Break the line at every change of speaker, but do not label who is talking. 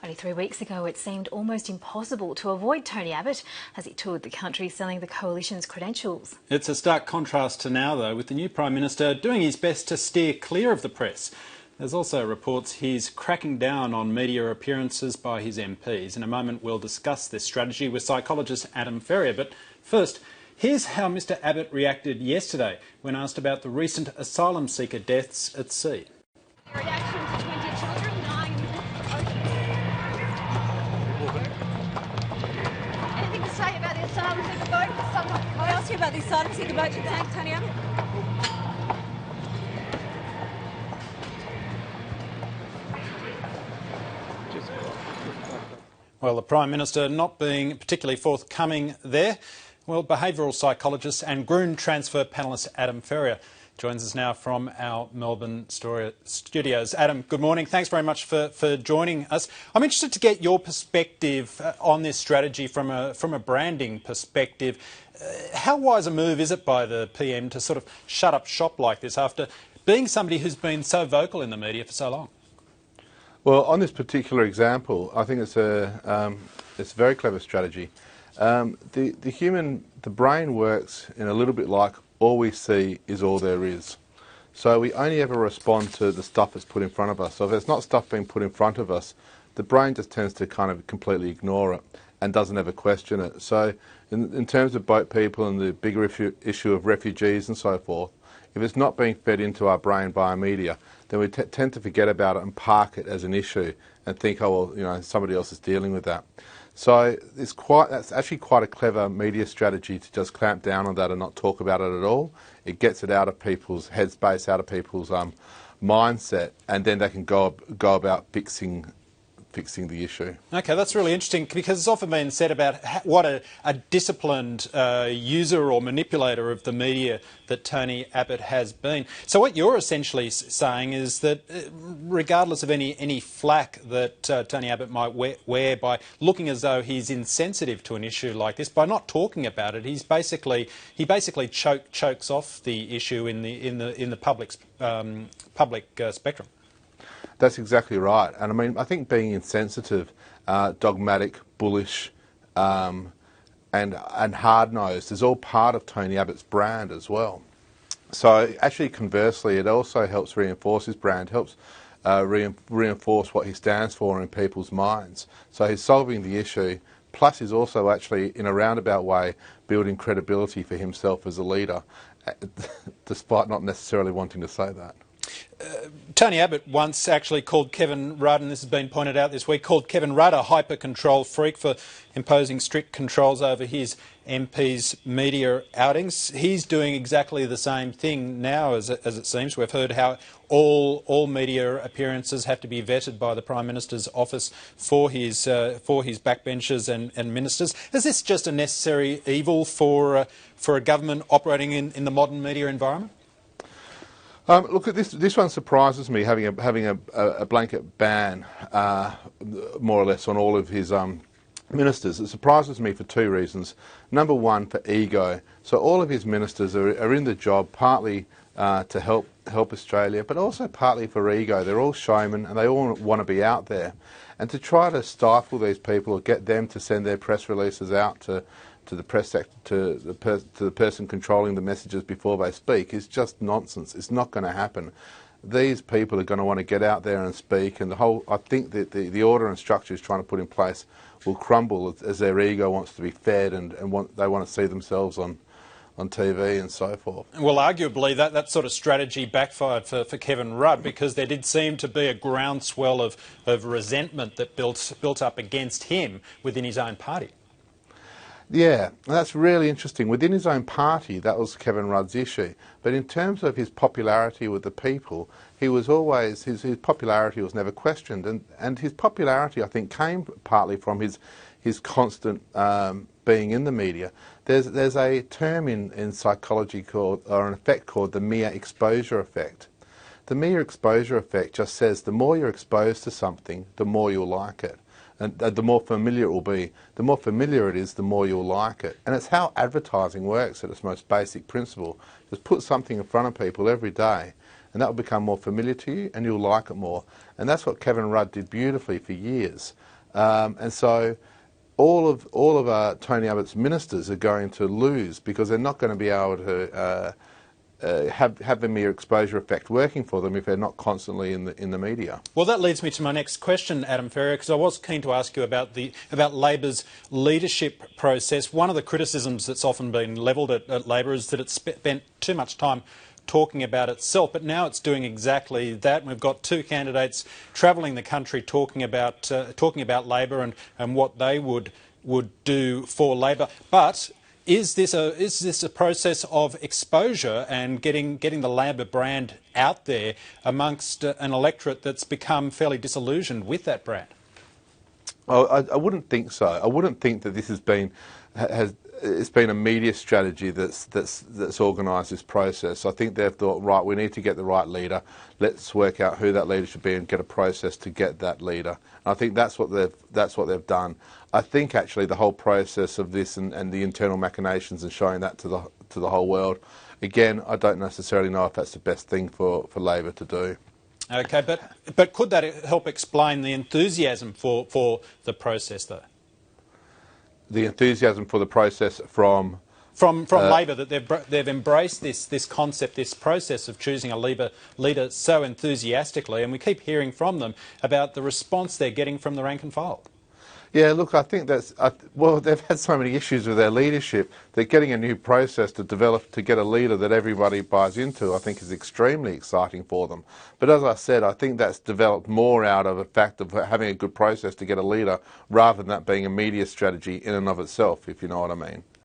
Only 3 weeks ago, it seemed almost impossible to avoid Tony Abbott as he toured the country selling the coalition's credentials.
It's a stark contrast to now, though, with the new Prime Minister doing his best to steer clear of the press. There's also reports he's cracking down on media appearances by his MPs. In a moment, we'll discuss this strategy with psychologist Adam Ferrier. But first, here's how Mr Abbott reacted yesterday when asked about the recent asylum seeker deaths at sea.
Reaction to 20 children dying in the ocean. Anything to say about the asylum seeker boat? Can I ask you about the asylum seeker boat you thank Tony Abbott?
Well, the Prime Minister not being particularly forthcoming there. Well, behavioural psychologist and Groom transfer panellist Adam Ferrier joins us now from our Melbourne studios. Adam, good morning. Thanks very much for joining us. I'm interested to get your perspective on this strategy from a branding perspective. How wise a move is it by the PM to sort of shut up shop like this after being somebody who's been so vocal in the media for so long?
Well, on this particular example, I think it's a very clever strategy. The brain works in a little bit like all we see is all there is. So we only ever respond to the stuff that's put in front of us. So if there's not stuff being put in front of us, the brain just tends to kind of completely ignore it and doesn't ever question it. So in terms of boat people and the bigger issue of refugees and so forth, if it's not being fed into our brain by our media, then we tend to forget about it and park it as an issue and think, oh, well, you know, somebody else is dealing with that. So that's actually quite a clever media strategy to just clamp down on that and not talk about it at all. It gets it out of people's headspace, out of people's mindset, and then they can go about fixing the issue.
OK, that's really interesting because it's often been said about what a disciplined user or manipulator of the media that Tony Abbott has been. So what you're essentially saying is that regardless of any flack that Tony Abbott might wear by looking as though he's insensitive to an issue like this, by not talking about it, he basically chokes off the issue in the public spectrum.
That's exactly right. And I mean, I think being insensitive, dogmatic, bullish, and hard-nosed is all part of Tony Abbott's brand as well. So actually, conversely, it also helps reinforce his brand, helps reinforce what he stands for in people's minds. So he's solving the issue, plus he's also actually, in a roundabout way, building credibility for himself as a leader, despite not necessarily wanting to say that.
Tony Abbott once actually called Kevin Rudd, and this has been pointed out this week, called Kevin Rudd a hyper-control freak for imposing strict controls over his MP's media outings. He's doing exactly the same thing now, as it seems. We've heard how all media appearances have to be vetted by the Prime Minister's office for his backbenchers and ministers. Is this just a necessary evil for a government operating in the modern media environment?
Look, this one surprises me, having a blanket ban, more or less, on all of his ministers. It surprises me for two reasons. Number one, for ego. So all of his ministers are in the job partly to help Australia, but also partly for ego. They're all showmen and they all want to be out there. And to try to stifle these people or get them to send their press releases out to the press sector, to the person controlling the messages before they speak is just nonsense. It's not going to happen. These people are going to want to get out there and speak, and I think that the order and structure he's trying to put in place will crumble as their ego wants to be fed and they want to see themselves on TV and so forth.
Well, arguably that sort of strategy backfired for Kevin Rudd, because there did seem to be a groundswell of resentment that built up against him within his own party.
Yeah, that's really interesting. Within his own party, that was Kevin Rudd's issue. But in terms of his popularity with the people, he was always, his popularity was never questioned. And his popularity, I think, came partly from his constant being in the media. There's a term in psychology called, or an effect called the mere exposure effect. The mere exposure effect just says the more you're exposed to something, the more you'll like it. And the more familiar it will be. The more familiar it is, the more you'll like it. And it's how advertising works at its most basic principle. Just put something in front of people every day and that will become more familiar to you, and you'll like it more. And that's what Kevin Rudd did beautifully for years. And so all of Tony Abbott's ministers are going to lose because they're not going to be able to have the mere exposure effect working for them if they're not constantly in the media.
Well, that leads me to my next question, Adam Ferrier, because I was keen to ask you about Labor's leadership process. One of the criticisms that's often been levelled at Labor is that it's spent too much time talking about itself, but now it's doing exactly that. We've got two candidates travelling the country talking about Labor and what they would do for Labor. But is this a process of exposure and getting the Labor brand out there amongst an electorate that's become fairly disillusioned with that brand?
Oh, I wouldn't think so. I wouldn't think that this has been a media strategy that's organised this process. I think they've thought, right, we need to get the right leader. Let's work out who that leader should be and get a process to get that leader. And I think that's what they've done. I think actually the whole process of this and the internal machinations and showing that to the whole world, again, I don't necessarily know if that's the best thing for Labor to do.
Okay, but could that help explain the enthusiasm for the process, though?
The enthusiasm for the process from
Labor, that they've embraced this concept, this process of choosing a leader so enthusiastically, and we keep hearing from them about the response they're getting from the rank and file.
Yeah, look, I think well, they've had so many issues with their leadership that getting a new process to develop to get a leader that everybody buys into, I think, is extremely exciting for them. But as I said, I think that's developed more out of the fact of having a good process to get a leader rather than that being a media strategy in and of itself, if you know what I mean.